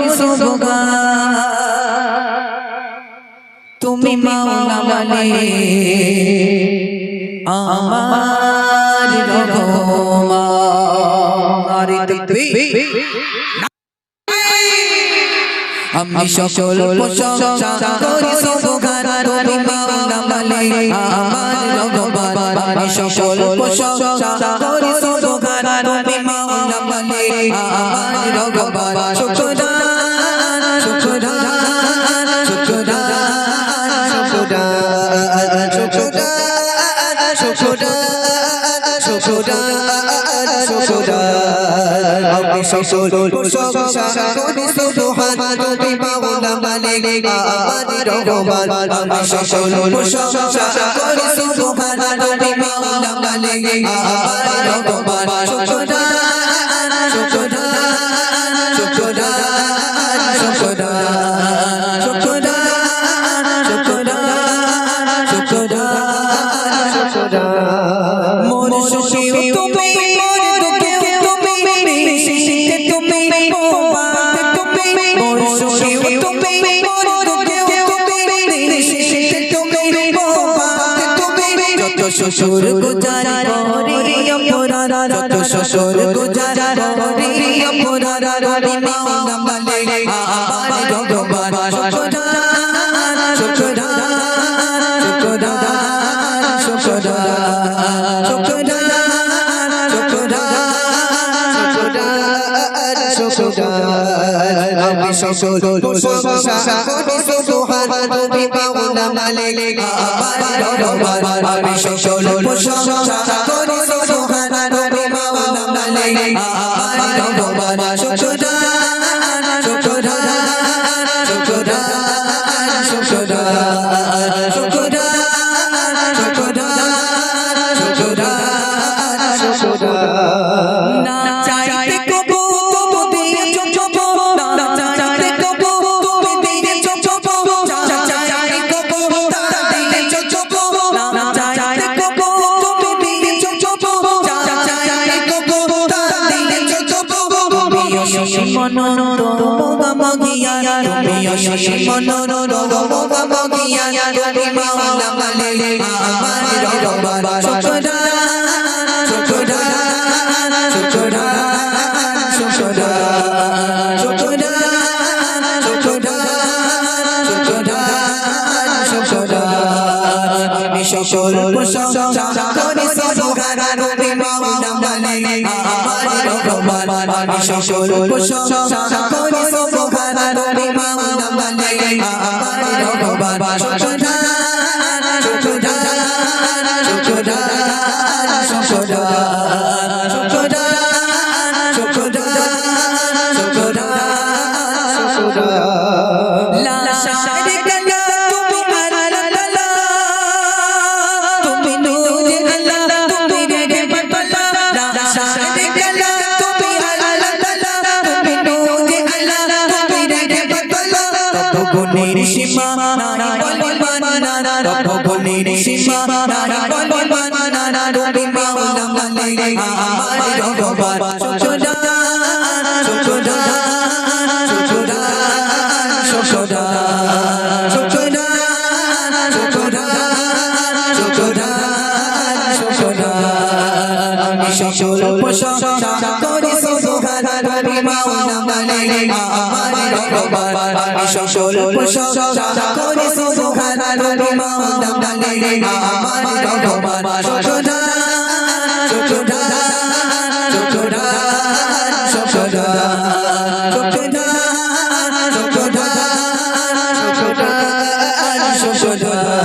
করিছো গান তুমি মাওলা বলে আমার রহমান আমি সকল প্রশংসা করিছো গান তুমি মাওলা বলে আমার রহমান আমি সকল প্রশংসা করিছো গান তুমি মাওলা বলে আমার রহমান শুকরান শুকরান শুকরান আমি সকল প্রশংসা করিছো দোহান তুমি মাওলা বলে আমার রহমান আমি সকল প্রশংসা করিছো দোহান তুমি মাওলা বলে আমার রহমান শুকরান শুকরান শুকরান শুকরান শুকরান শুকরান শুকরান মোর সুখী তুমি মোর দুঃখে তুমি শিশিতে তুমি মোবাত তুমি মোর সুখী তুমি মোর দুঃখে তুমি শিশিতে তুমি মোবাত তুমি যত শ্বশুর গুজার করি অপরাধ যত শ্বশুর গুজার করি অপরাধ তুমি মাওলা বলে আমার রহমান শুকরান শুকরান শুকরান শুকরান আমি সকল প্রশংসা করিছো দোহান তুমি মাওলা বলে আমার রহমান আমি সকল প্রশংসা করিছো দোহান তুমি মাওলা বলে আমার রহমান শুকরান শুকরান শুকরান শুকরান শুকরান শুকরান শুকরান না চাইতে কবু তুমি দিয়েছো চোপো না চাইতে কবু তুমি দিয়েছো চোপো চাইতে কবু দিয়েছো চোপো না চাইতে কবু তুমি দিয়েছো চোপো চাইতে কবু দিয়েছো চোপো তুমি অসীম মনোরমগিয়া তুমি অসীম মনোরমগিয়া তুমি মাওলা বলে আমার রহমান শুকরান শুকরান শুকরান শুকরান শুকরান শুকরান শুকরান আমি সকল প্রশংসা করিছো দোহান তুমি মাওলা বলে আমার রহমান আমি সকল প্রশংসা করিছো দোহান তুমি মাওলা বলে আমার রহমান শুকরান শুকরান শুকরান শুকরান শুকরান শুকরান শুকরান লা শারিকা লা তুমি আল্লাহ তুমি নূরে আল্লাহ তুমি রহমত আল্লাহ লা শারিকা লা তুমি আল্লাহ তুমি নূরে আল্লাহ তুমি রহমত আল্লাহ তত গুণের সীমা নাই বলবানা তত গুণের সীমা নাই বলবানা তুমি মাওলা বলে আমার রহমান শুকরান শুকরান শুকরান শুকরান শুকরান শুকরান শুকরান শুকরান আমি সকল প্রশংসা করিছো দোহান তুমি মাওলা বলে আমার রহমান আমি সকল প্রশংসা করিছো দোহান তুমি মাওলা বলে আমার রহমান শুকরান শুকরান শুকরান শুকরান শুকরান শুকরান